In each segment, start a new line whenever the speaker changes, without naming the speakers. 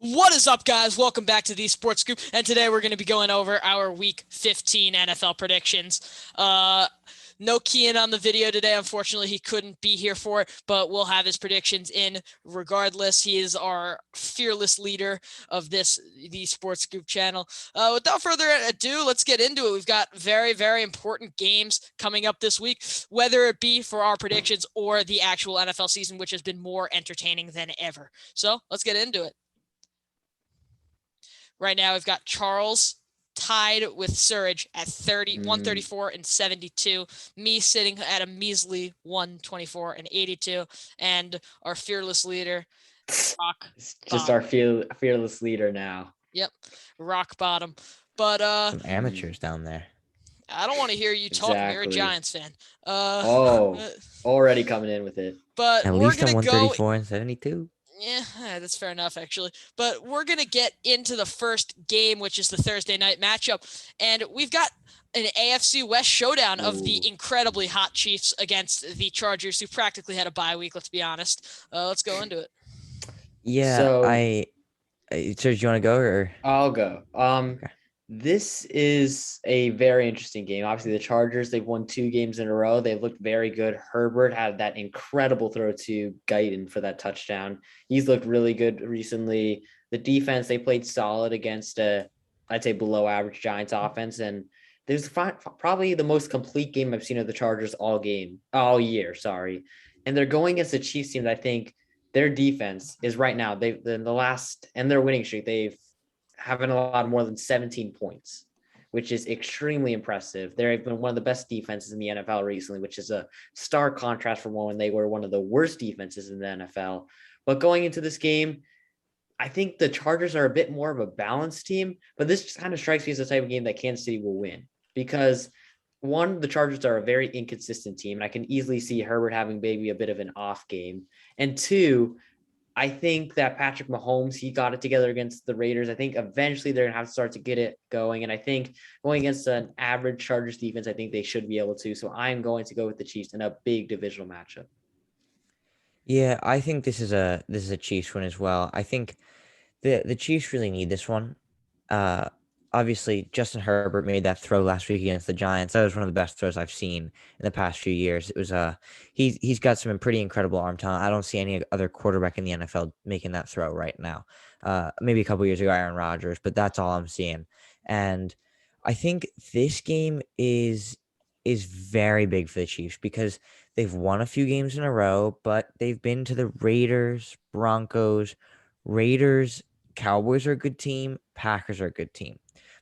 What is up, guys? Welcome back to TheeSportsScoop, and today we're going to be going over our Week 15 NFL predictions. No Cian on the video today. Unfortunately, he couldn't be here for it, but we'll have his predictions in regardless. He is our fearless leader of the Sports Scoop channel. Without further ado, let's get into it. We've got very, very important games coming up this week, whether it be for our predictions or the actual NFL season, which has been more entertaining than ever. So let's get into it. Right now, we've got Charles tied with Suraj at 134 and 72. Me sitting at a measly 124 and 82. And our fearless leader, Rock
Just
Bottom.
our fearless leader now.
Yep, Rock Bottom. But
some amateurs down there.
I don't want to hear you talking. You're a Giants fan.
Already coming in with it.
But
At
we're
least I'm
gonna
134 and 72.
Yeah, that's fair enough, actually. But we're going to get into the first game, which is the Thursday night matchup. And we've got an AFC West showdown of the incredibly hot Chiefs against the Chargers, who practically had a bye week, let's be honest. Let's go into it.
Yeah,
So,
Serge, you want to go or?
I'll go.
Okay.
This is a very interesting game. Obviously, the Chargers, they've won 2 games in a row. They've looked very good. Herbert had that incredible throw to Guyton for that touchdown. He's looked really good recently. The defense, they played solid against I'd say below average Giants offense. And there's probably the most complete game I've seen of the Chargers all year. And they're going against the Chiefs team that I think their defense is right now. They've in the last and their winning streak, they've haven't allowed more than 17 points, which is extremely impressive. They've been one of the best defenses in the NFL recently, which is a stark contrast from when they were one of the worst defenses in the NFL. But going into this game, I think the Chargers are a bit more of a balanced team, but this just kind of strikes me as the type of game that Kansas City will win because one, the Chargers are a very inconsistent team, and I can easily see Herbert having maybe a bit of an off game. And two, I think that Patrick Mahomes, he got it together against the Raiders. I think eventually they're going to have to start to get it going. And I think going against an average Chargers defense, I think they should be able to. So I'm going to go with the Chiefs in a big divisional matchup.
Yeah, I think this is a Chiefs win as well. I think the Chiefs really need this one. Obviously, Justin Herbert made that throw last week against the Giants. That was one of the best throws I've seen in the past few years. It was he's got some pretty incredible arm talent. I don't see any other quarterback in the NFL making that throw right now. Maybe a couple years ago, Aaron Rodgers, but that's all I'm seeing. And I think this game is very big for the Chiefs because they've won a few games in a row, but they've been to the Raiders, Broncos, Cowboys are a good team, Packers are a good team.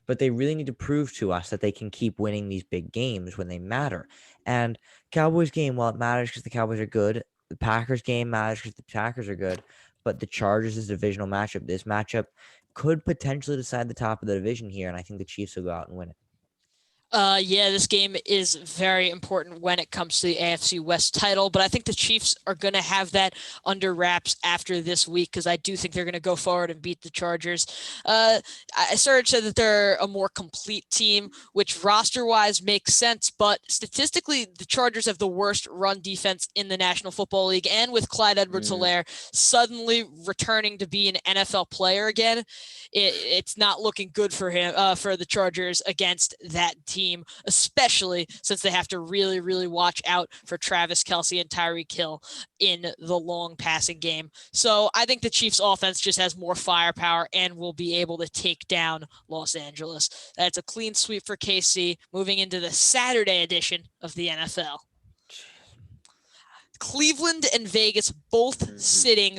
But they really need to prove to us that they can keep winning these big games when they matter. And Cowboys game, while it matters because the Cowboys are good, the Packers game matters because the Packers are good. But the Chargers is a divisional matchup. This matchup could potentially decide the top of the division here, and I think the Chiefs will go out and win it.
Yeah, this game is very important when it comes to the AFC West title, but I think the Chiefs are going to have that under wraps after this week because I do think they're going to go forward and beat the Chargers. Serge said that they're a more complete team, which roster-wise makes sense, but statistically, the Chargers have the worst run defense in the National Football League, and with Clyde Edwards-Helaire suddenly returning to be an NFL player again, it's not looking good for him, for the Chargers against that team, especially since they have to really, really watch out for Travis Kelce and Tyreek Hill in the long passing game. So I think the Chiefs offense just has more firepower and will be able to take down Los Angeles. That's a clean sweep for KC moving into the Saturday edition of the NFL. Cleveland and Vegas both sitting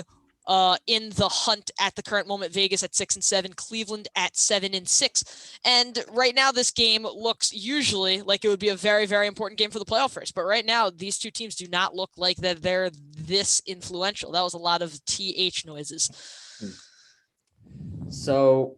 in the hunt at the current moment. Vegas at 6-7, Cleveland at 7-6. And right now, this game looks usually like it would be a very, very important game for the playoff race. But right now, these two teams do not look like that they're this influential. That was a lot of TH noises.
So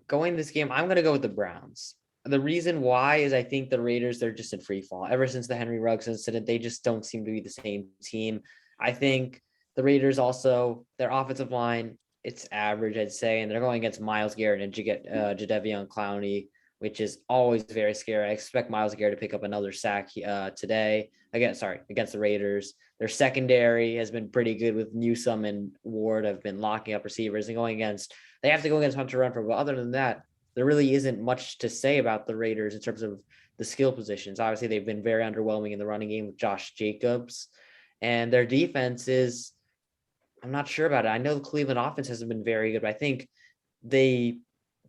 going this game, I'm going to go with the Browns. The reason why is I think the Raiders, they're just in free fall. Ever since the Henry Ruggs incident, they just don't seem to be the same team. I think the Raiders also, their offensive line, it's average, I'd say, and they're going against Myles Garrett and Jadeveon Clowney. which is always very scary. I expect Myles Garrett to pick up another sack today against the Raiders. Their secondary has been pretty good with Newsome and Ward have been locking up receivers and they have to go against Hunter Renfrow. But other than that, there really isn't much to say about the Raiders in terms of the skill positions. Obviously, they've been very underwhelming in the running game with Josh Jacobs, and their defense is, I'm not sure about it. I know the Cleveland offense hasn't been very good, but I think I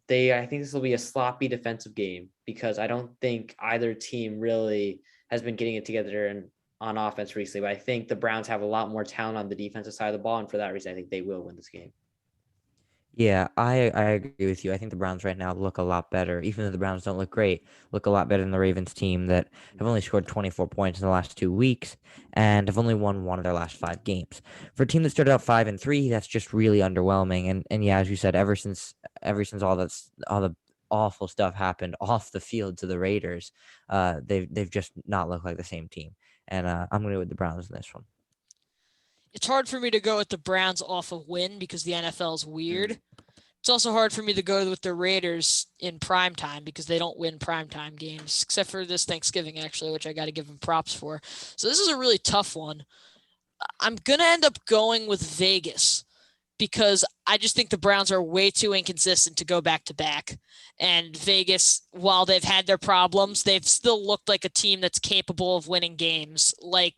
think this will be a sloppy defensive game because I don't think either team really has been getting it together on offense recently. But I think the Browns have a lot more talent on the defensive side of the ball, and for that reason, I think they will win this game.
Yeah, I agree with you. I think the Browns right now look a lot better, even though the Browns don't look great, look a lot better than the Ravens team that have only scored 24 points in the last 2 weeks and have only won one of their last 5 games. For a team that started out 5-3, that's just really underwhelming. And yeah, as you said, ever since all the awful stuff happened off the field to the Raiders, they've just not looked like the same team. And I'm going to go with the Browns in this one.
It's hard for me to go with the Browns off a win because the NFL is weird. It's also hard for me to go with the Raiders in primetime because they don't win primetime games, except for this Thanksgiving, actually, which I got to give them props for. So this is a really tough one. I'm going to end up going with Vegas because I just think the Browns are way too inconsistent to go back to back. And Vegas, while they've had their problems, they've still looked like a team that's capable of winning games like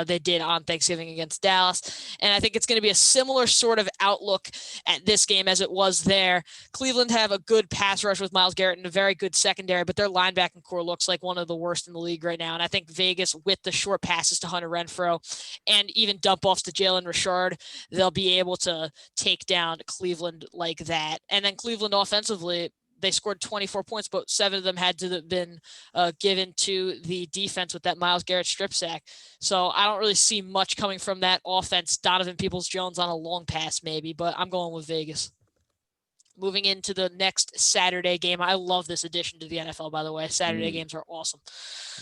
they did on Thanksgiving against Dallas. And I think it's going to be a similar sort of outlook at this game as it was there. Cleveland have a good pass rush with Myles Garrett and a very good secondary, but their linebacking core looks like one of the worst in the league right now. And I think Vegas, with the short passes to Hunter Renfrow and even dump offs to Jalen Richard, they'll be able to take down Cleveland like that. And then Cleveland offensively, they scored 24 points, but 7 of them had to have been given to the defense with that Myles Garrett strip sack. So I don't really see much coming from that offense. Donovan Peoples-Jones on a long pass maybe, but I'm going with Vegas. Moving into the next Saturday game. I love this addition to the NFL, by the way. Saturday games are awesome.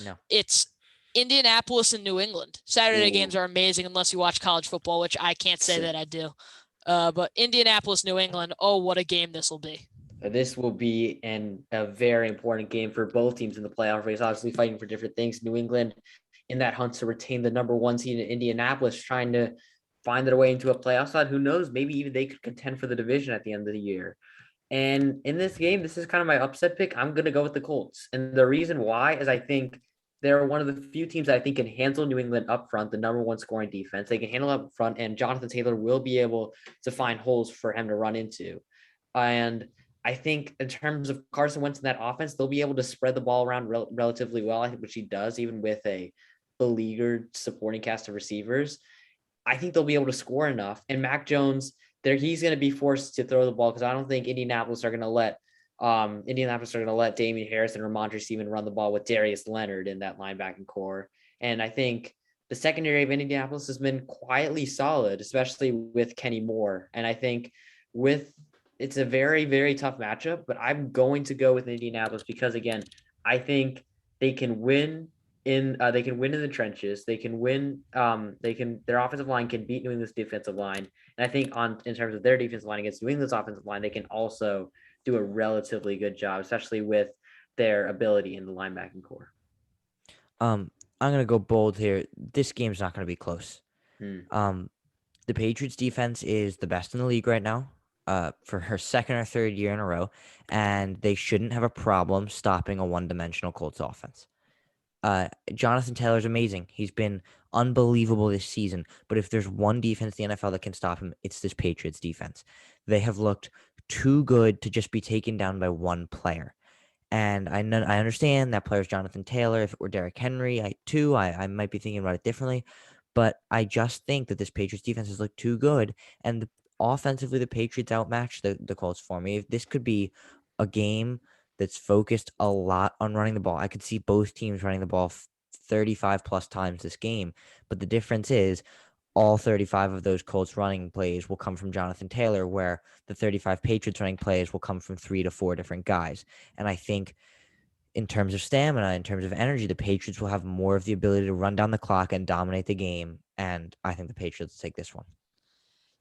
No.
It's Indianapolis and New England. Saturday games are amazing unless you watch college football, which I can't say that I do. But Indianapolis, New England, oh, what a game this will be.
This will be a very important game for both teams in the playoff race, obviously fighting for different things. New England in that hunt to retain the number 1 seed in Indianapolis, trying to find their way into a playoff spot. Who knows? Maybe even they could contend for the division at the end of the year. And in this game, this is kind of my upset pick. I'm going to go with the Colts. And the reason why is I think they're one of the few teams that I think can handle New England up front, the number 1 scoring defense. They can handle up front, and Jonathan Taylor will be able to find holes for him to run into. And I think in terms of Carson Wentz in that offense, they'll be able to spread the ball around relatively well, I think, which he does, even with a beleaguered supporting cast of receivers. I think they'll be able to score enough. And Mac Jones, he's going to be forced to throw the ball because I don't think Indianapolis are going to let Damian Harris and Ramondre Stevenson run the ball with Darius Leonard in that linebacking core. And I think the secondary of Indianapolis has been quietly solid, especially with Kenny Moore. And I think it's a very, very tough matchup, but I'm going to go with Indianapolis because, again, I think they can win in the trenches. They can win. Their offensive line can beat New England's defensive line. And I think in terms of their defensive line against New England's offensive line, they can also do a relatively good job, especially with their ability in the linebacking core.
I'm going to go bold here. This game's not going to be close. The Patriots defense is the best in the league right now. For her second or third year in a row, and they shouldn't have a problem stopping a one-dimensional Colts offense. Jonathan Taylor's amazing. He's been unbelievable this season, but if there's one defense in the NFL that can stop him, it's this Patriots defense. They have looked too good to just be taken down by one player. And I understand that player's Jonathan Taylor. If it were Derrick Henry, I might be thinking about it differently, but I just think that this Patriots defense has looked too good, and offensively, the Patriots outmatched the Colts for me. If this could be a game that's focused a lot on running the ball. I could see both teams running the ball 35 plus times this game, but the difference is all 35 of those Colts running plays will come from Jonathan Taylor, where the 35 Patriots running plays will come from 3 to 4 different guys. And I think in terms of stamina, in terms of energy, the Patriots will have more of the ability to run down the clock and dominate the game. And I think the Patriots take this one.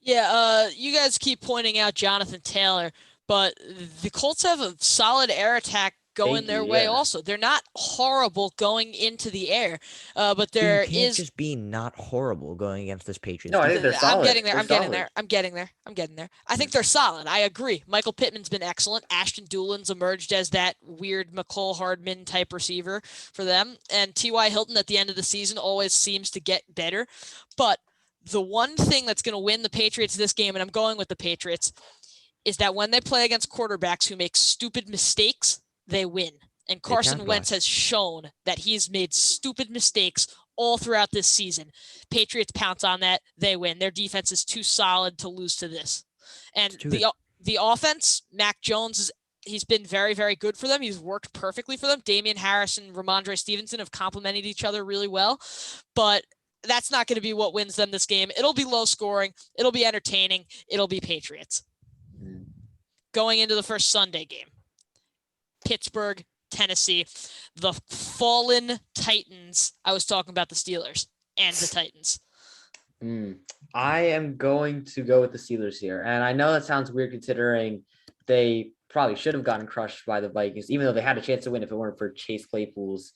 Yeah, you guys keep pointing out Jonathan Taylor, but the Colts have a solid air attack going their way
yeah.
also. They're not horrible going into the air, but
But
there
you can't
is.
just be not horrible going against this Patriots
No, I think
defense.
they're solid.
I'm getting there. I'm getting there. I'm getting there. I think they're solid. I agree. Michael Pittman's been excellent. Ashton Doolin's emerged as that weird McCole Hardman type receiver for them. And T.Y. Hilton at the end of the season always seems to get better. But the one thing that's going to win the Patriots this game, and I'm going with the Patriots, is that when they play against quarterbacks who make stupid mistakes, they win. And Carson Wentz has shown that he's made stupid mistakes all throughout this season. Patriots pounce on that, they win. Their defense is too solid to lose to this. And the offense, Mac Jones, he's been very, very good for them. He's worked perfectly for them. Damian Harris and Ramondre Stevenson have complemented each other really well. But that's not going to be what wins them this game. It'll be low scoring. It'll be entertaining. It'll be Patriots. Going into the first Sunday game, Pittsburgh, Tennessee, the fallen Titans. I was talking about the Steelers and the Titans.
I am going to go with the Steelers here. And I know that sounds weird considering they probably should have gotten crushed by the Vikings, even though they had a chance to win if it weren't for Chase Claypool's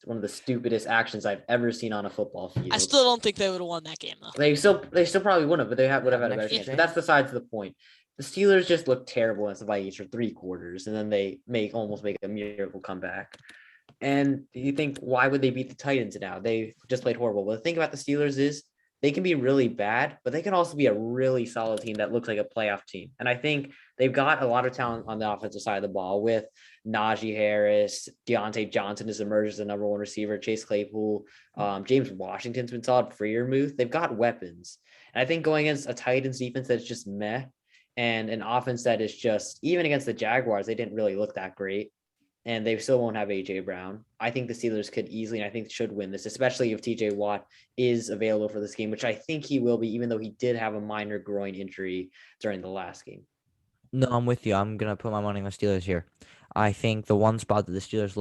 one of the stupidest actions I've ever seen on a football field.
I still don't think they would have won that game, though.
They still probably wouldn't have, but they would have had a better chance. But that's besides the point. The Steelers just look terrible against the Vikings for 3 quarters, and then they almost make a miracle comeback. And you think, why would they beat the Titans now? They just played horrible. Well, the thing about the Steelers is they can be really bad, but they can also be a really solid team that looks like a playoff team. And I think they've got a lot of talent on the offensive side of the ball with Najee Harris, Deontay Johnson has emerged as the number 1 receiver, Chase Claypool, James Washington's been solid, Freiermuth. They've got weapons. And I think going against a Titans defense that's just meh, and an offense that is just, even against the Jaguars, they didn't really look that great. And they still won't have A.J. Brown. I think the Steelers could easily, and I think should win this, especially if T.J. Watt is available for this game, which I think he will be, even though he did have a minor groin injury during the last game.
No, I'm with you. I'm going to put my money on the Steelers here. I think the one spot that the Steelers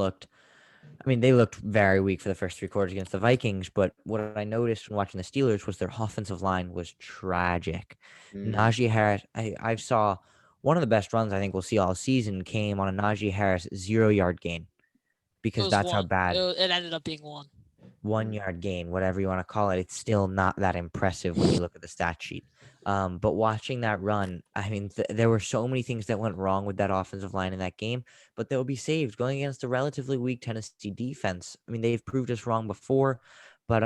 they looked very weak for the first 3 quarters against the Vikings, but what I noticed when watching the Steelers was their offensive line was tragic. Najee Harris, I saw one of the best runs I think we'll see all season came on a Najee Harris 0-yard gain, because that's how bad
it ended up being
1 yard gain, whatever you want to call it. It's still not that impressive when you look at the stat sheet. But watching that run, there were so many things that went wrong with that offensive line in that game, but they'll be saved going against a relatively weak Tennessee defense. They've proved us wrong before, but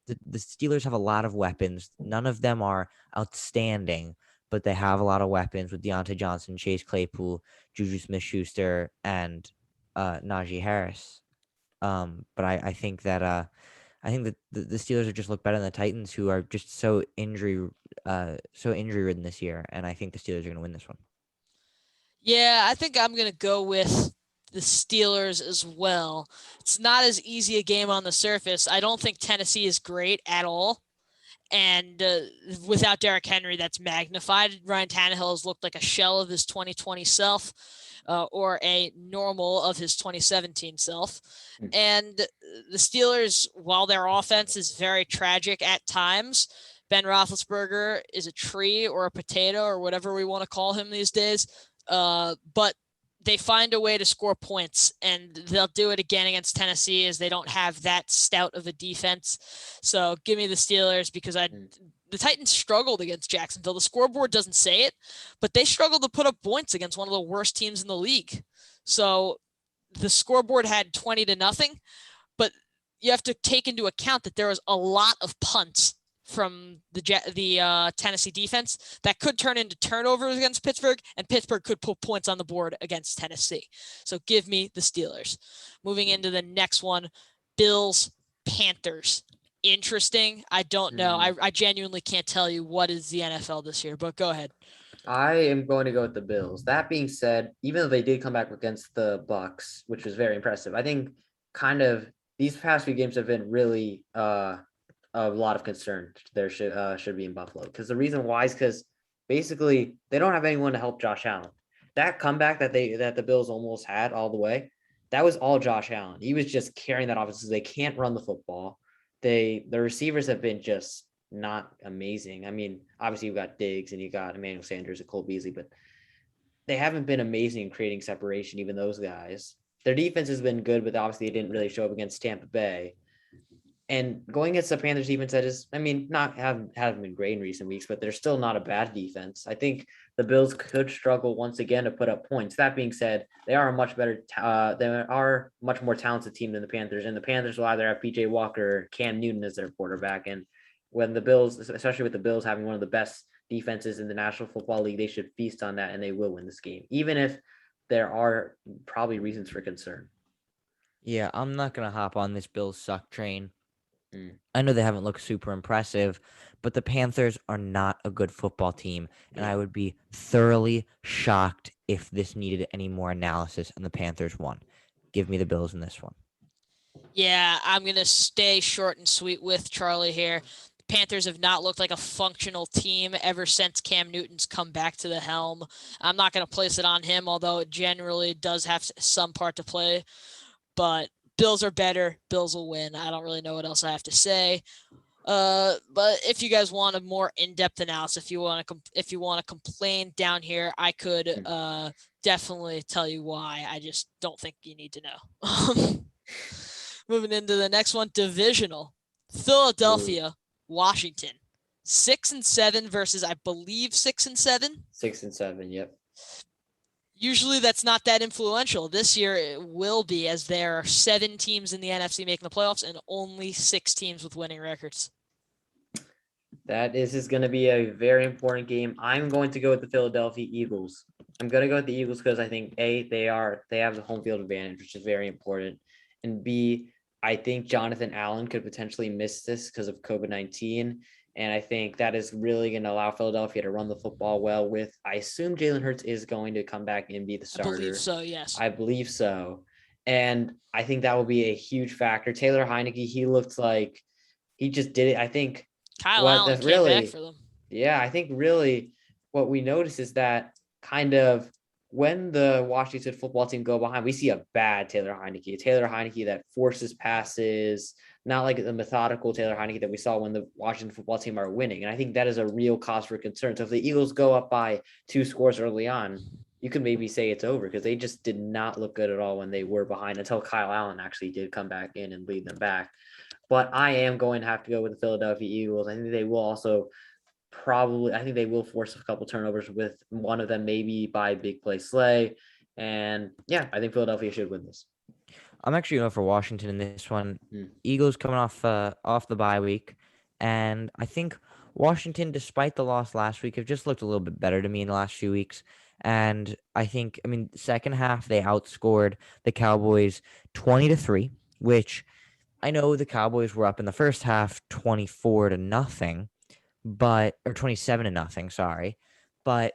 the Steelers have a lot of weapons. None of them are outstanding, but they have a lot of weapons with Deontay Johnson, Chase Claypool, Juju Smith-Schuster, and Najee Harris. But I think that the Steelers just look better than the Titans, who are just so injury ridden this year, and I think the Steelers are going to win this one.
Yeah, I think I'm going to go with the Steelers as well. It's not as easy a game on the surface. I don't think Tennessee is great at all. And without Derrick Henry, that's magnified. Ryan Tannehill has looked like a shell of his 2020 self, or a normal of his 2017 self. And the Steelers, while their offense is very tragic at times, Ben Roethlisberger is a tree or a potato or whatever we want to call him these days. But they find a way to score points, and they'll do it again against Tennessee, as they don't have that stout of a defense. So give me the Steelers, because the Titans struggled against Jacksonville. The scoreboard doesn't say it, but they struggled to put up points against one of the worst teams in the league. So the scoreboard had 20-0, but you have to take into account that there was a lot of punts from the Tennessee defense that could turn into turnovers against Pittsburgh, and Pittsburgh could put points on the board against Tennessee. So give me the Steelers. Moving into the next one, Bills, Panthers. Interesting. I don't know. I genuinely can't tell you what is the NFL this year, but go ahead.
I am going to go with the Bills. That being said, even though they did come back against the Bucs, which was very impressive, I think kind of these past few games have been really a lot of concern there should be in Buffalo, because the reason why is because basically they don't have anyone to help Josh Allen. That comeback that the Bills almost had all the way, that was all Josh Allen. He was just carrying that offense. They can't run the football. The receivers have been just not amazing. Obviously you've got Diggs and you got Emmanuel Sanders and Cole Beasley, but they haven't been amazing in creating separation, even those guys. their defense has been good, but obviously it didn't really show up against Tampa Bay. And going against the Panthers defense that is, haven't been great in recent weeks, but they're still not a bad defense. I think the Bills could struggle once again to put up points. That being said, they are a much better, they are much more talented team than the Panthers, and the Panthers will either have PJ Walker or Cam Newton as their quarterback. And when the Bills, especially with the Bills having one of the best defenses in the National Football League, they should feast on that, and they will win this game, even if there are probably reasons for concern.
Yeah, I'm not gonna hop on this Bills suck train.
Mm.
I know they haven't looked super impressive, but the Panthers are not a good football team, and I would be thoroughly shocked if this needed any more analysis and the Panthers won. Give me the Bills in this one.
Yeah, I'm going to stay short and sweet with Charlie here. The Panthers have not looked like a functional team ever since Cam Newton's come back to the helm. I'm not going to place it on him, although it generally does have some part to play. But Bills are better. Bills will win. I don't really know what else I have to say. But if you guys want a more in-depth analysis, if you want to complain down here, I could definitely tell you why. I just don't think you need to know. Moving into the next one, divisional. Philadelphia, Washington. 6-7 versus, I believe, 6-7.
6-7, yep.
Usually that's not that influential. This year it will be, as there are 7 teams in the NFC making the playoffs and only 6 teams with winning records.
That is going to be a very important game. I'm going to go with the Philadelphia Eagles. I'm going to go with the Eagles because I think A, they have the home field advantage, which is very important. And B, I think Jonathan Allen could potentially miss this because of COVID-19. And I think that is really going to allow Philadelphia to run the football well with, I assume Jalen Hurts is going to come back and be the starter.
I believe so, yes.
I believe so. And I think that will be a huge factor. Taylor Heineke, he looked like he just did it. I think
Kyle Allen came back for them.
Yeah, I think really what we notice is that kind of when the Washington football team go behind, we see a bad Taylor Heineke that forces passes, not like the methodical Taylor Heineke that we saw when the Washington football team are winning. And I think that is a real cause for concern. So if the Eagles go up by 2 scores early on, you could maybe say it's over because they just did not look good at all when they were behind until Kyle Allen actually did come back in and lead them back. But I am going to have to go with the Philadelphia Eagles. I think they will also they will force a couple turnovers, with one of them maybe by big play Slay. And yeah, I think Philadelphia should win this.
I'm actually going for Washington in this one. Eagles coming off the bye week. And I think Washington, despite the loss last week, have just looked a little bit better to me in the last few weeks. And I think, second half, they outscored the Cowboys 20-3, which I know the Cowboys were up in the first half 24-0, or 27-0, sorry. But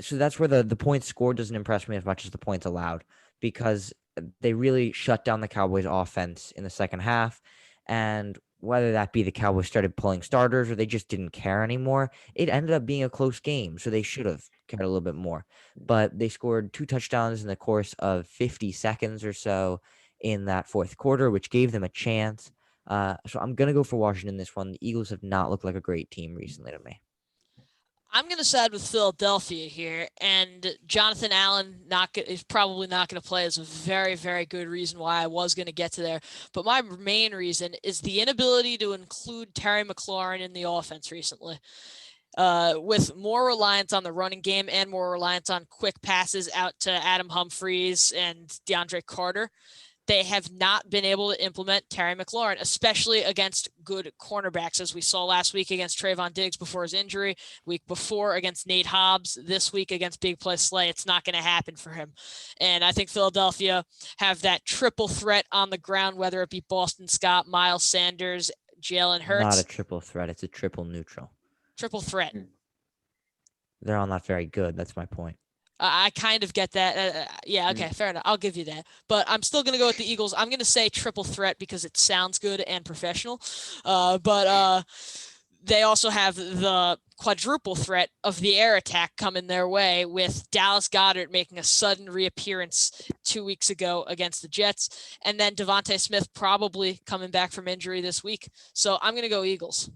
so that's where the points scored doesn't impress me as much as the points allowed, because they really shut down the Cowboys offense in the second half. And whether that be the Cowboys started pulling starters or they just didn't care anymore, it ended up being a close game. So they should have cared a little bit more. But they scored 2 touchdowns in the course of 50 seconds or so in that fourth quarter, which gave them a chance. So I'm going to go for Washington this one. The Eagles have not looked like a great team recently to me.
I'm going to side with Philadelphia here, and Jonathan Allen is probably not going to play is a very, very good reason why I was going to get to there. But my main reason is the inability to include Terry McLaurin in the offense recently. With more reliance on the running game and more reliance on quick passes out to Adam Humphries and DeAndre Carter, they have not been able to implement Terry McLaurin, especially against good cornerbacks, as we saw last week against Trayvon Diggs before his injury, week before against Nate Hobbs, this week against Big Play Slay. It's not going to happen for him. And I think Philadelphia have that triple threat on the ground, whether it be Boston Scott, Miles Sanders, Jalen Hurts.
Not a triple threat. It's a triple neutral.
Triple threat.
They're all not very good. That's my point.
I kind of get that. Yeah, okay, fair enough. I'll give you that. But I'm still going to go with the Eagles. I'm going to say triple threat because it sounds good and professional. But they also have the quadruple threat of the air attack coming their way, with Dallas Goedert making a sudden reappearance 2 weeks ago against the Jets. And then Devontae Smith probably coming back from injury this week. So I'm going to go Eagles.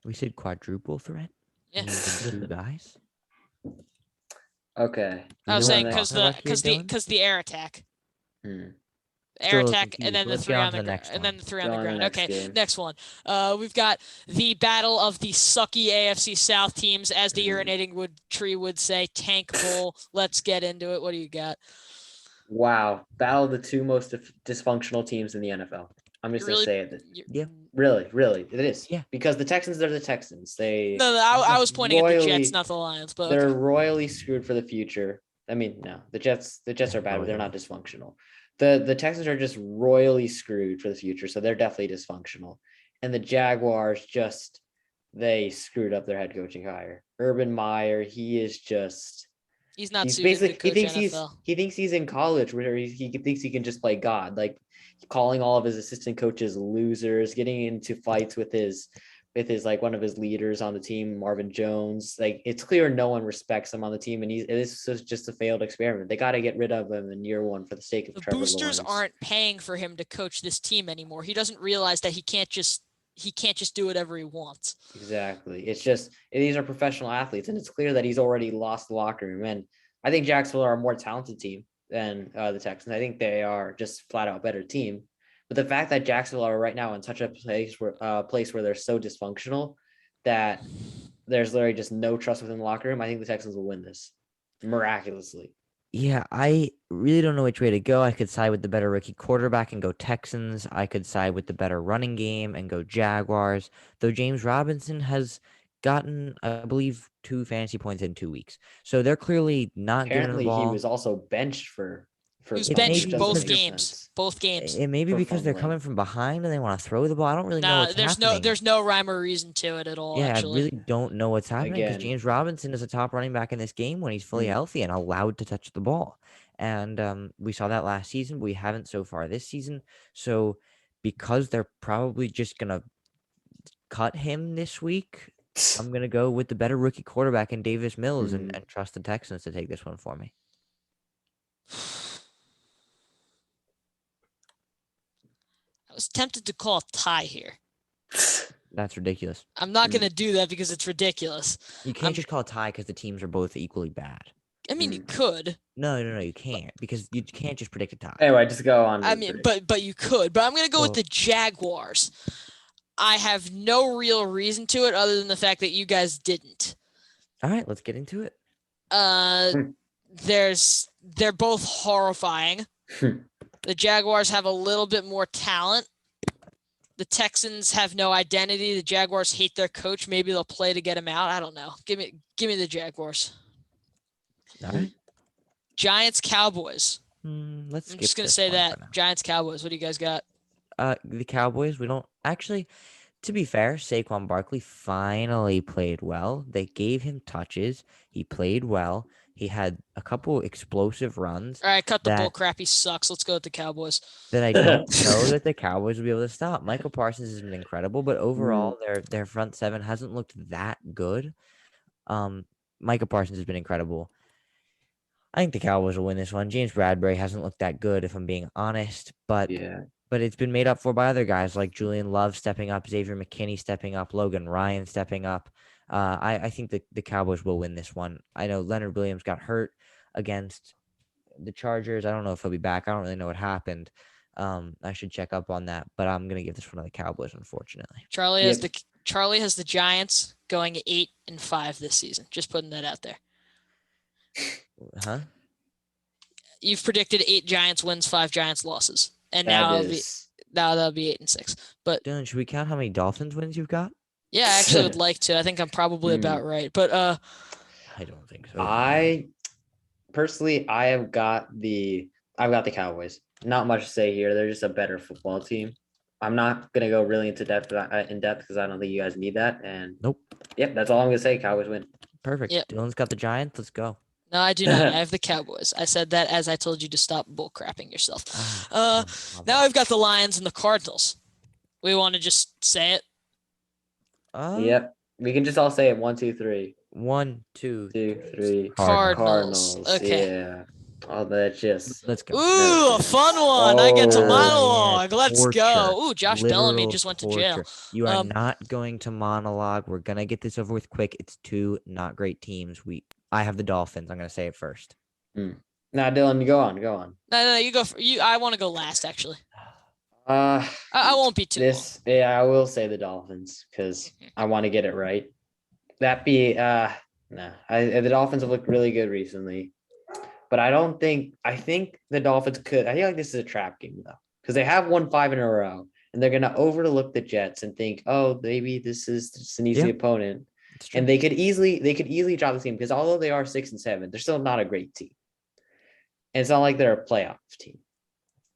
We said quadruple threat?
Yeah.
2 guys?
Okay.
I was
know
saying
what I'm
because
talking about here, Dylan?
the air attack.
Hmm.
Air
Still a little
attack, and
confused,
then
but
the
let's get
three
on
on
to
the
the next
and then
one.
the three
Go
on the
on to the
ground.
next
Okay,
game.
next one. We've got the battle of the sucky AFC South teams, as the urinating tree would say. Tank Bowl. Let's get into it. What do you got?
Wow. Battle of the two most dysfunctional teams in the NFL. I'm just
You
going to
really?
say it.
Yeah.
Really, it is.
Yeah.
Because the Texans are the Texans.
No, I was pointing at the Jets,
royally,
not the Lions. But
they're
okay.
royally screwed for the future. I mean, no, the Jets are bad, but they're not
Royally.
dysfunctional. The Texans are just royally screwed for the future, so they're definitely dysfunctional. And the Jaguars they screwed up their head coaching hire. Urban Meyer, he's
not suited to coach
he thinks
NFL.
he's in college where he thinks he can just play God, like calling all of his assistant coaches losers, getting into fights with his like one of his leaders on the team, Marvin Jones. Like it's clear no one respects him on the team, and this is just a failed experiment. They got to get rid of him in year one for the sake of
The
Trevor
boosters
Lawrence.
aren't paying for him to coach this team anymore. He doesn't realize that he can't just do whatever he wants.
Exactly. It's just these are professional athletes, and it's clear that he's already lost the locker room. And I think Jacksonville are a more talented team than the Texans. I think they are just flat out better team. But the fact that Jacksonville are right now in such a place where they're so dysfunctional that there's literally just no trust within the locker room, I think the Texans will win this miraculously.
Yeah, I really don't know which way to go. I could side with the better rookie quarterback and go Texans. I could side with the better running game and go Jaguars. Though James Robinson has gotten, I believe, 2 fantasy points in 2 weeks. So they're clearly not giving him the
Apparently, he
ball.
was also benched for
He was
It may
benched
be
both
because-
games. Both games.
It may be
For
because they're
fumbling.
coming from behind and they want to throw the ball. I don't really know
Nah,
what's happening.
there's no rhyme or reason to it at all.
Yeah,
Actually,
I really don't know what's happening because
Again.
James Robinson is a top running back in this game when he's fully
Mm.
healthy and allowed to touch the ball. And we saw that last season, but we haven't so far this season. So because they're probably just going to cut him this week, I'm going to go with the better rookie quarterback in Davis Mills and trust the Texans to take this one for me.
I was tempted to call a tie here.
That's ridiculous.
I'm not going to do that because it's ridiculous.
You can't just call a tie because the teams are both equally bad.
I mean, you could.
No, you can't because you can't just predict a tie.
Anyway, just go on.
I mean, but you could. But I'm going to go with the Jaguars. I have no real reason to it other than the fact that you guys didn't.
All right, let's get into it.
They're both horrifying. The Jaguars have a little bit more talent. The Texans have no identity. The Jaguars hate their coach. Maybe they'll play to get him out. I don't know. Give me the Jaguars.
All right.
Giants, Cowboys.
Let's.
I'm just gonna say that Giants, Cowboys. What do you guys got?
The Cowboys. We don't actually. To be fair, Saquon Barkley finally played well. They gave him touches. He played well. He had a couple explosive runs.
All right, cut the bull crap. He sucks. Let's go with the Cowboys.
That I don't know that the Cowboys will be able to stop. Michael Parsons has been incredible, but overall, their front seven hasn't looked that good. Michael Parsons has been incredible. I think the Cowboys will win this one. James Bradbury hasn't looked that good, if I'm being honest, but it's been made up for by other guys like Julian Love stepping up, Xavier McKinney stepping up, Logan Ryan stepping up. I think the Cowboys will win this one. I know Leonard Williams got hurt against the Chargers. I don't know if he'll be back. I don't really know what happened. I should check up on that, but I'm gonna give this one to the Cowboys, unfortunately.
Charlie has the Giants going 8-5 this season. Just putting that out there.
Huh?
You've predicted 8 Giants wins, 5 Giants losses, and now that'll be 8-6. But
Dylan, should we count how many Dolphins wins you've got?
Yeah, I actually would like to. I think I'm probably about right. But
I don't think so.
I've got the Cowboys. Not much to say here. They're just a better football team. I'm not gonna go really into depth because I don't think you guys need that. And
nope.
Yep, that's all I'm gonna say. Cowboys win.
Perfect. Yep. Dylan's got the Giants. Let's go.
No, I do not. I have the Cowboys. I said that as I told you to stop bullcrapping yourself. Now I've got the Lions and the Cardinals. We want to just say it.
Yep. We can just all say it. 1, 2, 3.
1, 2,
3.
Cardinals. Okay.
Yeah. Oh, that's just.
Let's go.
Ooh, a fun one. I get to monologue. Let's go. Ooh, Josh Bellamy just went to jail.
You are not going to monologue. We're going to get this over with quick. It's 2 not great teams. I have the Dolphins. I'm going to say it first.
Now, Dylan, go on.
No, you go. I want to go last, actually.
Uh,
I won't be too long.
I will say the Dolphins because I want to get it right. The Dolphins have looked really good recently, but I think the Dolphins could. I feel like this is a trap game though because they have won 5 in a row, and they're gonna overlook the Jets and think, oh, maybe this is just an easy opponent, and they could easily drop this game because although they are 6-7, they're still not a great team, and it's not like they're a playoff team.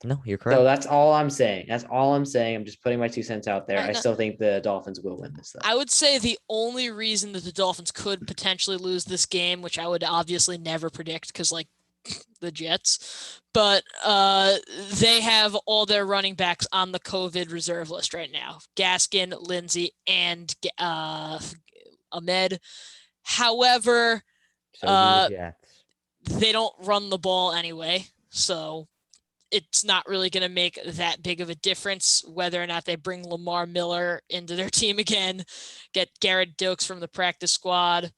No, you're correct.
So that's all I'm saying. I'm just putting my 2 cents out there. I still think the Dolphins will win this, though.
I would say the only reason that the Dolphins could potentially lose this game, which I would obviously never predict because, like, the Jets, but they have all their running backs on the COVID reserve list right now. Gaskin, Lindsey, and Ahmed. However, they don't run the ball anyway, so it's not really going to make that big of a difference whether or not they bring Lamar Miller into their team again, get Garrett Dokes from the practice squad.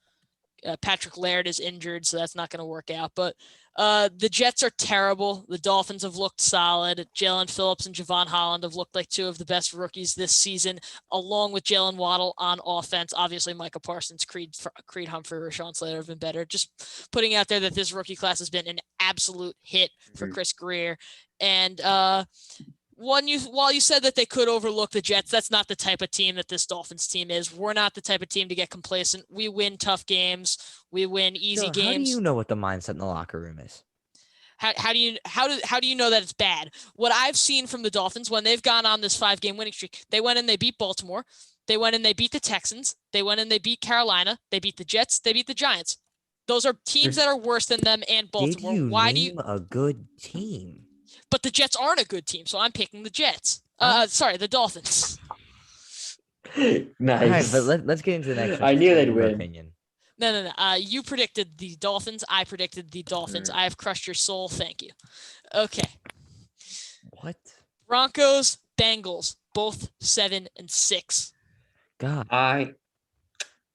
Patrick Laird is injured, so that's not going to work out. But the Jets are terrible. The Dolphins have looked solid. Jalen Phillips and Javon Holland have looked like 2 of the best rookies this season, along with Jalen Waddle on offense. Obviously, Micah Parsons, Creed Humphrey, Rashawn Slater have been better. Just putting out there that this rookie class has been an absolute hit for Chris Greer. And while you said that they could overlook the Jets, that's not the type of team that this Dolphins team is. We're not the type of team to get complacent. We win tough games. We win easy games.
How do you know what the mindset in the locker room is?
How do you know that it's bad? What I've seen from the Dolphins when they've gone on this 5-game winning streak, they went and they beat Baltimore. They went and they beat the Texans. They went and they beat Carolina. They beat the Jets. They beat the Giants. Those are teams that are worse than them and Baltimore.
Why do you a good team?
But the Jets aren't a good team, so I'm picking the Jets. The Dolphins.
Nice.
All right, but let's get into the next one.
I knew they'd win.
Opinion.
No. You predicted the Dolphins. I predicted the Dolphins. I have crushed your soul. Thank you. Okay.
What?
Broncos, Bengals, both 7-6.
God.
I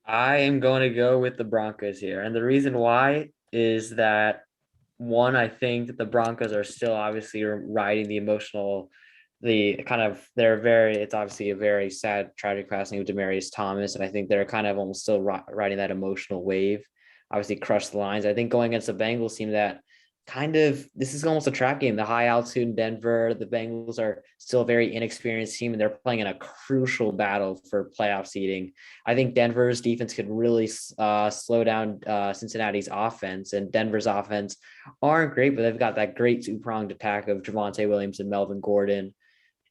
am going to go with the Broncos here, and the reason why is that one, I think that the Broncos are still obviously riding the emotional, it's obviously a very sad, tragic passing of Demaryius Thomas. And I think they're kind of almost still riding that emotional wave, obviously crushed the Lions. I think going against the Bengals team that this is almost a trap game. The high altitude in Denver, the Bengals are still a very inexperienced team and they're playing in a crucial battle for playoff seeding. I think Denver's defense could really slow down Cincinnati's offense, and Denver's offense aren't great, but they've got that great 2-pronged attack of Javonte Williams and Melvin Gordon.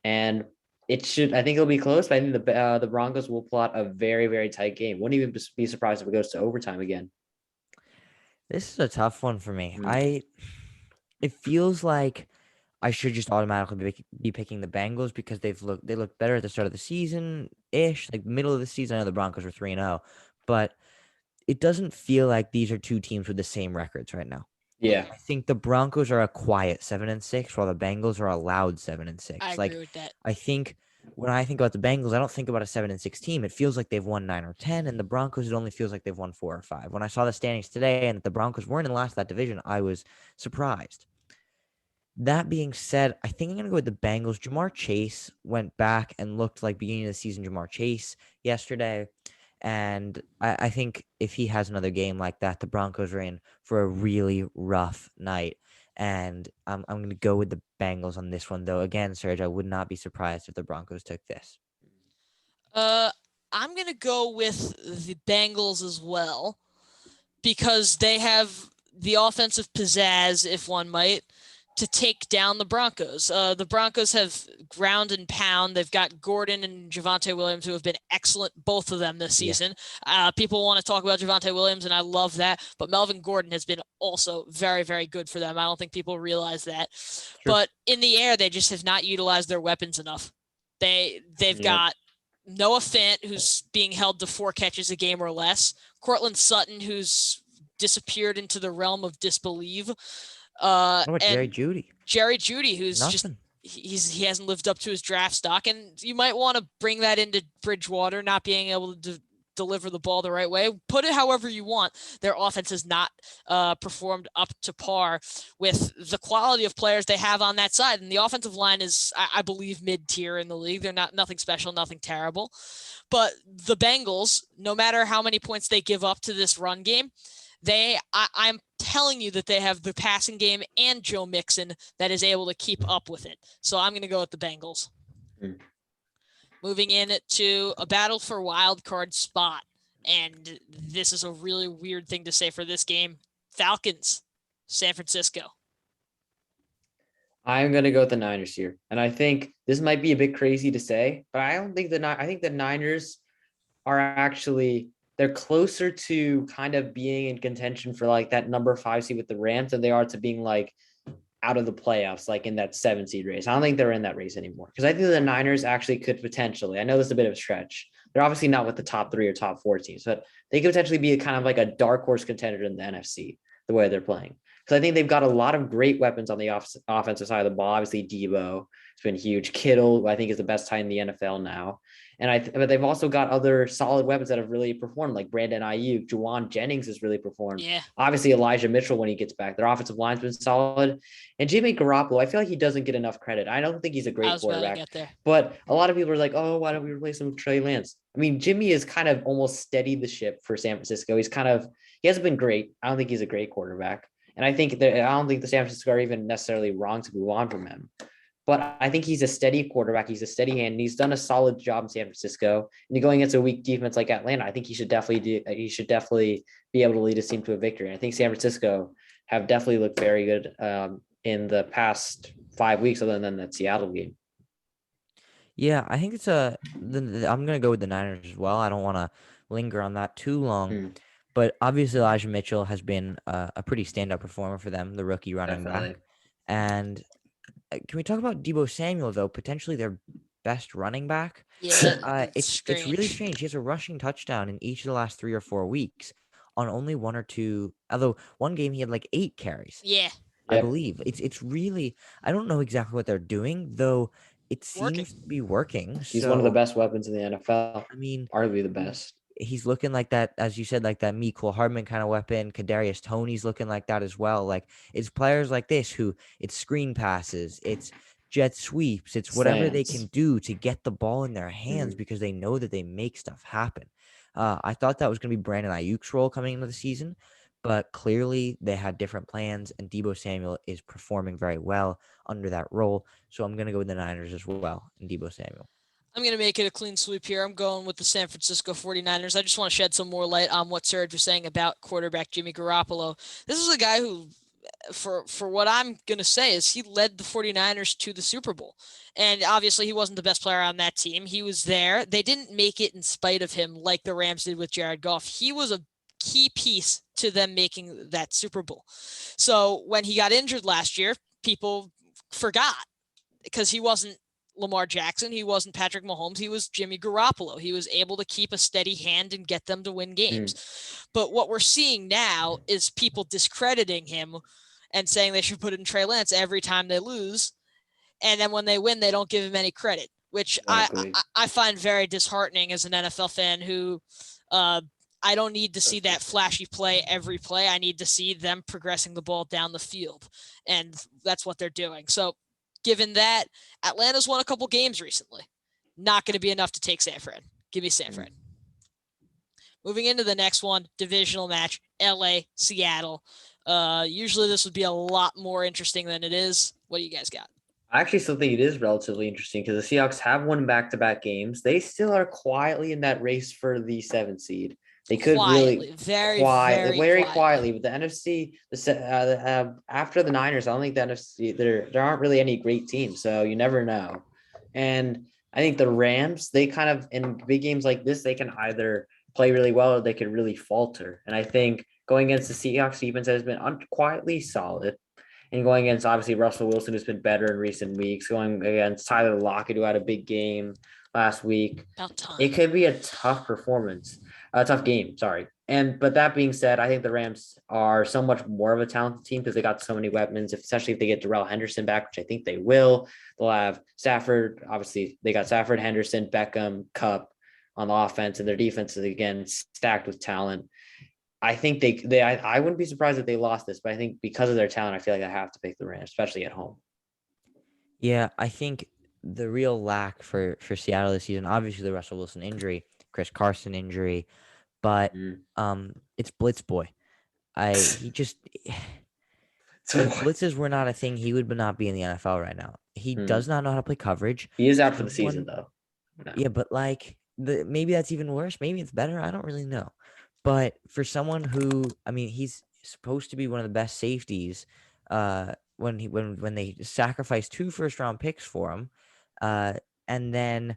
And I think it'll be close, but I think the Broncos will plot a very, very tight game. Wouldn't even be surprised if it goes to overtime again.
This is a tough one for me. It feels like I should just automatically be picking the Bengals because they looked better at the start of the season-ish, like middle of the season. I know the Broncos were 3-0, but it doesn't feel like these are 2 teams with the same records right now.
Yeah.
I think the Broncos are a quiet 7-6, while the Bengals are a loud 7-6.
I agree with that.
I think when I think about the Bengals, I don't think about a 7-6 team. It feels like they've won 9 or 10, and the Broncos, it only feels like they've won 4 or 5. When I saw the standings today and the Broncos weren't in last of that division, I was surprised. That being said, I think I'm going to go with the Bengals. Jamar Chase went back and looked like beginning of the season Jamar Chase yesterday. And I think if he has another game like that, the Broncos are in for a really rough night. And I'm going to go with the Bengals on this one, though. Again, Suraj, I would not be surprised if the Broncos took this.
I'm going to go with the Bengals as well because they have the offensive pizzazz, if one might, to take down the Broncos. The Broncos have ground and pound. They've got Gordon and Javonte Williams, who have been excellent, both of them this season. Yeah. People want to talk about Javonte Williams, and I love that. But Melvin Gordon has been also very, very good for them. I don't think people realize that. Sure. But in the air, they just have not utilized their weapons enough. They've got Noah Fant, who's being held to 4 catches a game or less. Cortland Sutton, who's disappeared into the realm of disbelief.
What about Jerry Jeudy?
Jerry Jeudy, who's
Nothing.
He hasn't lived up to his draft stock, and you might want to bring that into Bridgewater not being able to deliver the ball the right way. Put it however you want. Their offense has not performed up to par with the quality of players they have on that side. And the offensive line is, I believe, mid-tier in the league. They're nothing special, nothing terrible. But the Bengals, no matter how many points they give up to this run game, I'm telling you that they have the passing game and Joe Mixon that is able to keep up with it. So I'm going to go with the Bengals. Moving in to a battle for wild card spot. And this is a really weird thing to say for this game. Falcons, San Francisco.
I'm going to go with the Niners here. And I think this might be a bit crazy to say, but I think the Niners are actually, they're closer to kind of being in contention for like that number 5 seed with the Rams than they are to being like out of the playoffs, like in that 7 seed race. I don't think they're in that race anymore because I think the Niners actually could potentially, I know this is a bit of a stretch. They're obviously not with the top 3 or top 4 teams, but they could potentially be a kind of like a dark horse contender in the NFC, the way they're playing. Because I think they've got a lot of great weapons on the offensive side of the ball. Obviously, Debo has been huge. Kittle, who I think is the best tight in the NFL now. But they've also got other solid weapons that have really performed, like Brandon Ayuk, Juwan Jennings has really performed.
Yeah.
Obviously, Elijah Mitchell when he gets back. Their offensive line's been solid. And Jimmy Garoppolo, I feel like he doesn't get enough credit. I don't think he's a great quarterback. But a lot of people are like, oh, why don't we replace him with Trey Lance? I mean, Jimmy has kind of almost steadied the ship for San Francisco. He hasn't been great. I don't think he's a great quarterback. And I don't think the San Francisco are even necessarily wrong to move on from him. But I think he's a steady quarterback. He's a steady hand. And he's done a solid job in San Francisco. And you're going against a weak defense like Atlanta, I think he should definitely be able to lead his team to a victory. And I think San Francisco have definitely looked very good in the past 5 weeks, other than that Seattle game.
Yeah, I think I'm gonna go with the Niners as well. I don't want to linger on that too long. But obviously, Elijah Mitchell has been a pretty standout performer for them, the rookie running back. And can we talk about Deebo Samuel, though? Potentially their best running back.
Yeah,
it's really strange. He has a rushing touchdown in each of the last 3 or 4 weeks on only 1 or 2. Although one game he had like 8 carries.
Yeah,
I believe it's really. I don't know exactly what they're doing, though. It seems to be working.
He's one of the best weapons in the NFL.
I mean,
arguably the best.
He's looking like that, as you said, like that Mecole Hardman kind of weapon. Kadarius Toney's looking like that as well. Like, it's players like this who it's screen passes, it's jet sweeps, it's whatever they can do to get the ball in their hands because they know that they make stuff happen. I thought that was going to be Brandon Ayuk's role coming into the season, but clearly they had different plans, and Deebo Samuel is performing very well under that role. So I'm going to go with the Niners as well and Deebo Samuel.
I'm going to make it a clean sweep here. I'm going with the San Francisco 49ers. I just want to shed some more light on what Suraj was saying about quarterback Jimmy Garoppolo. This is a guy who, for what I'm going to say, is he led the 49ers to the Super Bowl. And obviously he wasn't the best player on that team. He was there. They didn't make it in spite of him like the Rams did with Jared Goff. He was a key piece to them making that Super Bowl. So when he got injured last year, people forgot because he wasn't Lamar Jackson. He wasn't Patrick Mahomes. He was Jimmy Garoppolo. He was able to keep a steady hand and get them to win games. But what we're seeing now is people discrediting him and saying they should put in Trey Lance every time they lose. And then when they win, they don't give him any credit, which I find very disheartening as an NFL fan who I don't need to see that flashy play every play. I need to see them progressing the ball down the field. And that's what they're doing. So given that, Atlanta's won a couple games recently. Not going to be enough to take San Fran. Give me San Fran. Moving into the next one, divisional match, LA, Seattle. Usually this would be a lot more interesting than it is. What do you guys got?
I actually still think it is relatively interesting because the Seahawks have won back-to-back games. They still are quietly in that race for the 7th seed. They could really
very
quietly. But the NFC, after the Niners, I don't think the NFC there aren't really any great teams, so you never know. And I think the Rams, they kind of in big games like this, they can either play really well or they could really falter. And I think going against the Seahawks defense has been quietly solid, and going against obviously Russell Wilson, who's been better in recent weeks, going against Tyler Lockett, who had a big game last week, it could be a tough performance. A tough game, sorry. But that being said, I think the Rams are so much more of a talented team because they got so many weapons, especially if they get Darrell Henderson back, which I think they will. They'll have Stafford. Obviously, they got Stafford, Henderson, Beckham, Kupp on the offense, and their defense is again stacked with talent. I think I wouldn't be surprised if they lost this, but I think because of their talent, I feel like I have to pick the Rams, especially at home.
Yeah, I think the real lack for Seattle this season, obviously the Russell Wilson injury, Chris Carson injury, but it's Blitz Boy. He just if blitzes were not a thing, he would not be in the NFL right now. He does not know how to play coverage.
He is out for the season though.
No. Yeah, but like maybe that's even worse. Maybe it's better. I don't really know. But for someone who, I mean, he's supposed to be one of the best safeties. When they sacrificed 2 first-round picks for him, and then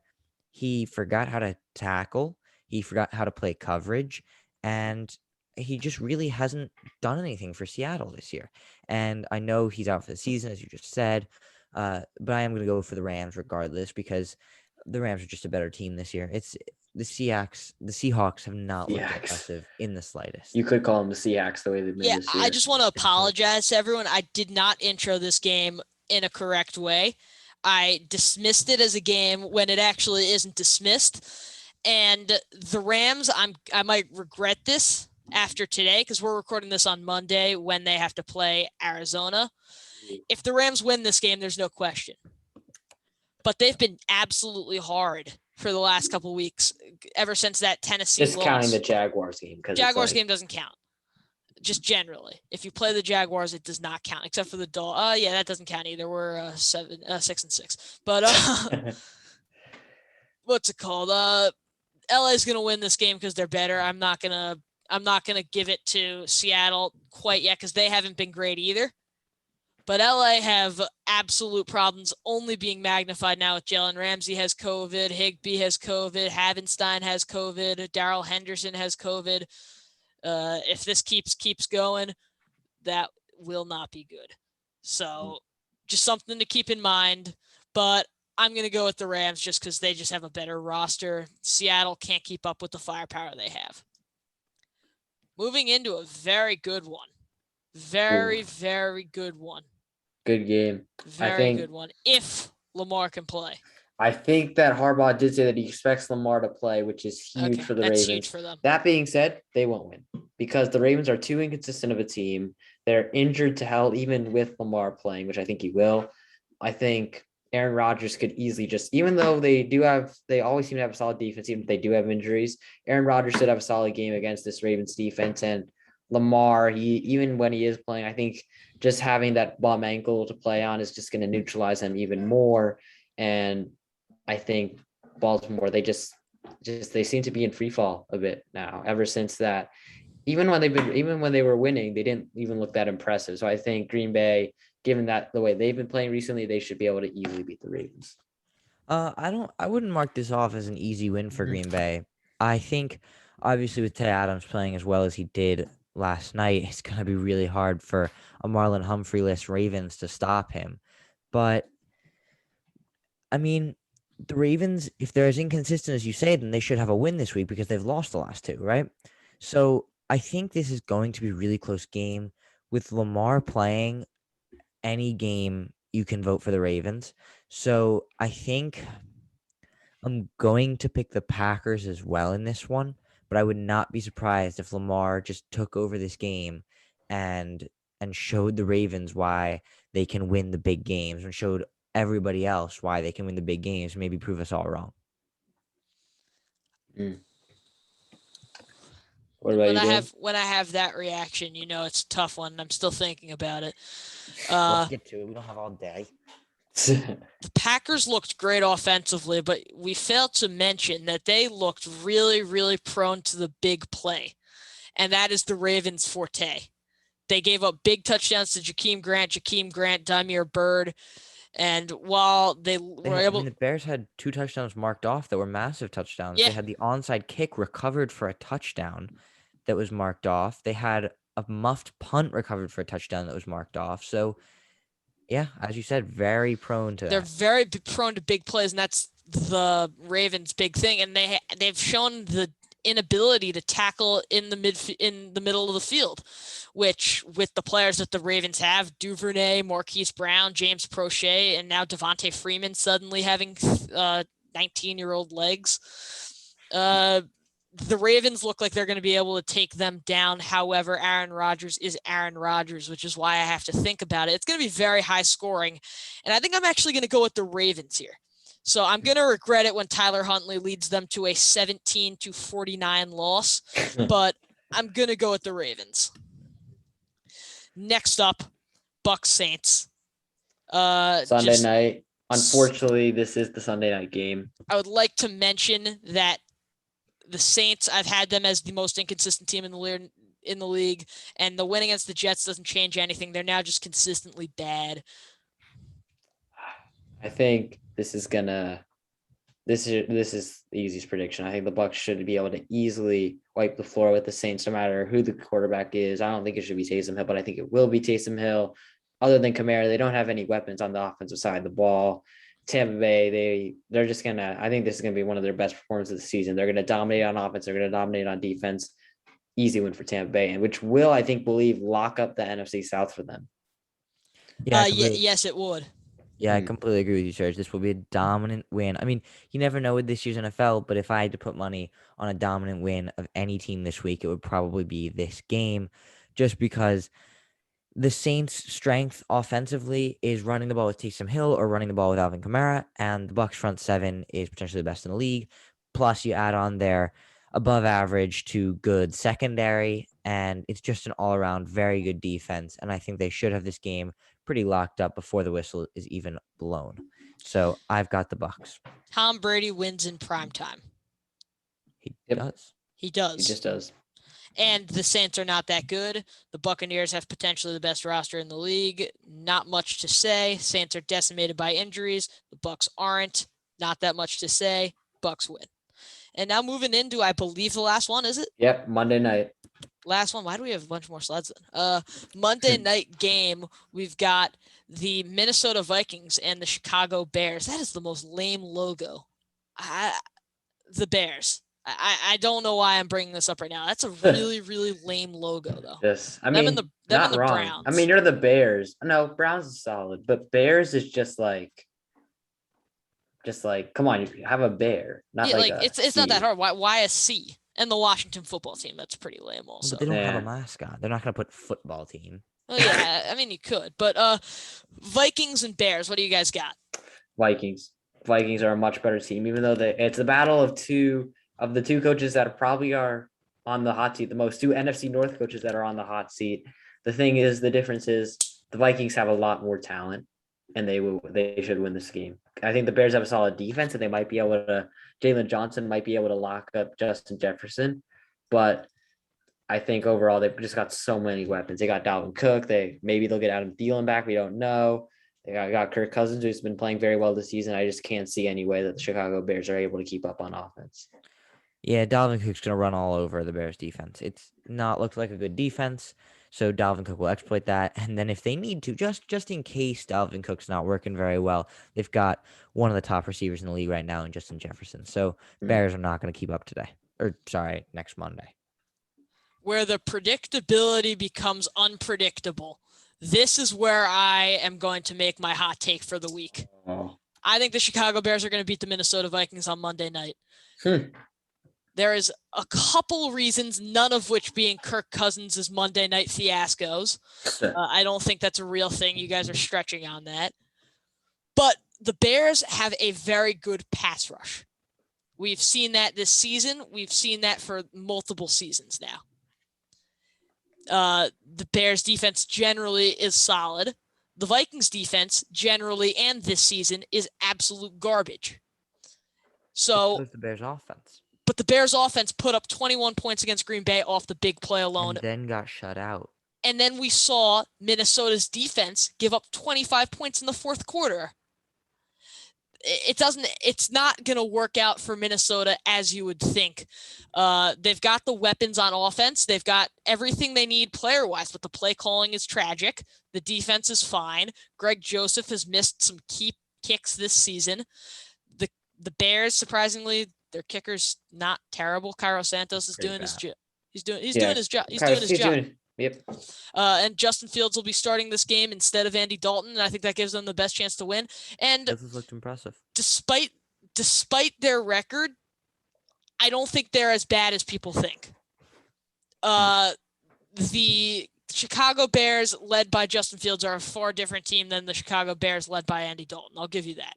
he forgot how to tackle. He forgot how to play coverage, and he just really hasn't done anything for Seattle this year. And I know he's out for the season, as you just said, but I am going to go for the Rams regardless because the Rams are just a better team this year. It's the Seahawks. The Seahawks have not looked impressive in the slightest.
You could call them the Seahawks the way they've been this year.
I just want to apologize to everyone. I did not intro this game in a correct way. I dismissed it as a game when it actually isn't dismissed. And the Rams, I might regret this after today because we're recording this on Monday when they have to play Arizona. If the Rams win this game, there's no question. But they've been absolutely hard for the last couple of weeks, ever since that Tennessee loss.
Counting the Jaguars game.
Jaguars game doesn't count. Just generally. If you play the Jaguars, it does not count, except for the Dolphins. Yeah, that doesn't count either. We're 6-6. But what's it called? LA's gonna win this game because they're better. I'm not gonna give it to Seattle quite yet because they haven't been great either. But LA have absolute problems only being magnified now with Jalen Ramsey has COVID, Higbee has COVID, Havenstein has COVID, Darrell Henderson has COVID. If this keeps going, that will not be good. So just something to keep in mind. But I'm going to go with the Rams just because they just have a better roster. Seattle can't keep up with the firepower they have. Moving into a very good one. Very, very good one.
Good game.
Very good one. If Lamar can play.
I think that Harbaugh did say that he expects Lamar to play, which is huge for the Ravens.
Huge for them.
That being said, they won't win because the Ravens are too inconsistent of a team. They're injured to hell, even with Lamar playing, which I think he will. I think Aaron Rodgers could easily even though they always seem to have a solid defense, even if they do have injuries, Aaron Rodgers should have a solid game against this Ravens defense. And Lamar, even when he is playing, I think just having that bum ankle to play on is just going to neutralize him even more. And I think Baltimore, they seem to be in free fall a bit now, ever since that. Even when they were winning, they didn't even look that impressive. So I think Green Bay, given that the way they've been playing recently, they should be able to easily beat the Ravens.
I wouldn't mark this off as an easy win for Green Bay. I think obviously with Ted Adams playing as well as he did last night, it's going to be really hard for a Marlon Humphrey-less Ravens to stop him. But I mean, the Ravens, if they're as inconsistent as you say, then they should have a win this week because they've lost the last 2, right? So I think this is going to be a really close game. With Lamar playing, any game you can vote for the Ravens. So I think I'm going to pick the Packers as well in this one, but I would not be surprised if Lamar just took over this game and showed the Ravens why they can win the big games and showed everybody else why they can win the big games, maybe prove us all wrong.
What about
when I have that reaction, it's a tough one. I'm still thinking about it.
Let's get to it. We don't have all day.
The Packers looked great offensively, but we failed to mention that they looked really, really prone to the big play, and that is the Ravens' forte. They gave up big touchdowns to Jakeem Grant, Damiere Byrd. And while the
Bears had 2 touchdowns marked off that were massive touchdowns.
Yeah.
They had the onside kick recovered for a touchdown that was marked off. They had a muffed punt recovered for a touchdown that was marked off. So, yeah, as you said, very prone to that.
They're very prone to big plays, and that's the Ravens' big thing. And they've shown the inability to tackle in the middle of the field, which with the players that the Ravens have, Duvernay, Marquise Brown, James Prochet, and now Devontae Freeman suddenly having 19-year-old legs, The Ravens look like they're going to be able to take them down. However, Aaron Rodgers is Aaron Rodgers, which is why I have to think about it. It's going to be very high scoring, and I think I'm actually going to go with the Ravens here. So I'm going to regret it when Tyler Huntley leads them to a 17-49 loss, but I'm going to go with the Ravens. Next up, Bucs Saints.
Sunday night. Unfortunately, this is the Sunday night game.
I would like to mention that the Saints, I've had them as the most inconsistent team in the league, and the win against the Jets doesn't change anything. They're now just consistently bad.
I think this is the easiest prediction. I think the Bucs should be able to easily wipe the floor with the Saints, no matter who the quarterback is. I don't think it should be Taysom Hill, but I think it will be Taysom Hill. Other than Kamara, they don't have any weapons on the offensive side of the ball. Tampa Bay, they're just I think this is gonna be one of their best performances of the season. They're gonna dominate on offense. They're gonna dominate on defense. Easy win for Tampa Bay, and which will, I think, lock up the NFC South for them.
Yeah,
yes, it would.
Yeah, I completely agree with you, Serge. This will be a dominant win. I mean, you never know with this year's NFL, but if I had to put money on a dominant win of any team this week, it would probably be this game, just because the Saints' strength offensively is running the ball with Taysom Hill or running the ball with Alvin Kamara, and the Bucs front seven is potentially the best in the league. Plus, you add on their above average to good secondary, and it's just an all-around very good defense. And I think they should have this game pretty locked up before the whistle is even blown. So I've got the Bucs.
Tom Brady wins in primetime.
He
does.
He just does.
And the Saints are not that good. The Buccaneers have potentially the best roster in the league. Not much to say. Saints are decimated by injuries. The Bucs aren't. Not that much to say. Bucs win. And now moving into, I believe, the last one, is it?
Yep, Monday night.
Last one. Why do we have a bunch more slides then? Monday night game, we've got the Minnesota Vikings and the Chicago Bears. That is the most lame logo. The Bears. I don't know why I'm bringing this up right now. That's a really, really lame logo, though.
Yes, I mean,
them
not
and the
wrong.
Browns.
I mean, you're the Bears. No, Browns is solid, but Bears is just like, come on, you have a bear, not
it's not that hard. Why a C? And the Washington football team, that's pretty lame also.
But they don't have a mascot. They're not going to put football team.
Well, yeah, I mean, you could. But Vikings and Bears, what do you guys got?
Vikings. Vikings are a much better team, even though it's a battle of the two coaches that probably are on the hot seat the most, two NFC North coaches that are on the hot seat. The thing is, the difference is the Vikings have a lot more talent, and they should win this game. I think the Bears have a solid defense, and they might be able to. Jalen Johnson might be able to lock up Justin Jefferson, but I think overall they've just got so many weapons. They got Dalvin Cook. Maybe they'll get Adam Thielen back. We don't know. They got Kirk Cousins, who's been playing very well this season. I just can't see any way that the Chicago Bears are able to keep up on offense.
Yeah, Dalvin Cook's going to run all over the Bears defense. It's not looked like a good defense, so Dalvin Cook will exploit that. And then if they need to, just in case Dalvin Cook's not working very well, they've got one of the top receivers in the league right now in Justin Jefferson. So Bears are not going to keep up next Monday.
Where the predictability becomes unpredictable. This is where I am going to make my hot take for the week.
Oh.
I think the Chicago Bears are going to beat the Minnesota Vikings on Monday night. There is a couple reasons, none of which being Kirk Cousins' Monday night fiascos. I don't think that's a real thing. You guys are stretching on that. But the Bears have a very good pass rush. We've seen that this season. We've seen that for multiple seasons now. The Bears defense generally is solid. The Vikings defense generally and this season is absolute garbage. So
the Bears offense.
But the Bears offense put up 21 points against Green Bay off the big play alone.
And then got shut out.
And then we saw Minnesota's defense give up 25 points in the fourth quarter. It's not going to work out for Minnesota as you would think. They've got the weapons on offense. They've got everything they need player-wise, but the play calling is tragic. The defense is fine. Greg Joseph has missed some key kicks this season. The Bears, surprisingly, their kicker's not terrible. Cairo Santos is doing his job. He's doing his job. He's doing his job.
Yep.
And Justin Fields will be starting this game instead of Andy Dalton, and I think that gives them the best chance to win. And
this has looked impressive.
Despite their record, I don't think they're as bad as people think. The Chicago Bears, led by Justin Fields, are a far different team than the Chicago Bears, led by Andy Dalton. I'll give you that.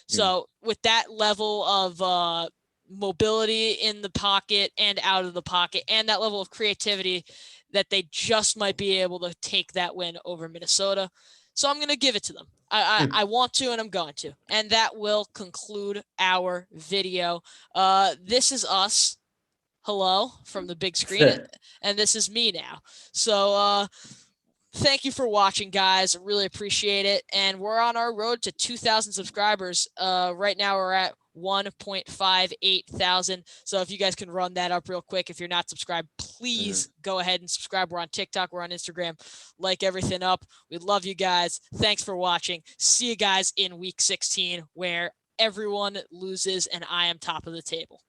So with that level of mobility in the pocket and out of the pocket, and that level of creativity, that they just might be able to take that win over Minnesota. So I'm going to give it to them. I want to, and I'm going to. And that will conclude our video. This is us. Hello from the big screen. And this is me now. So thank you for watching, guys. I really appreciate it. And we're on our road to 2,000 subscribers. Right now we're at 1.58 thousand. So if you guys can run that up real quick, if you're not subscribed, please go ahead and subscribe. We're on TikTok. We're on Instagram. Like everything up. We love you guys. Thanks for watching. See you guys in week 16, where everyone loses and I am top of the table.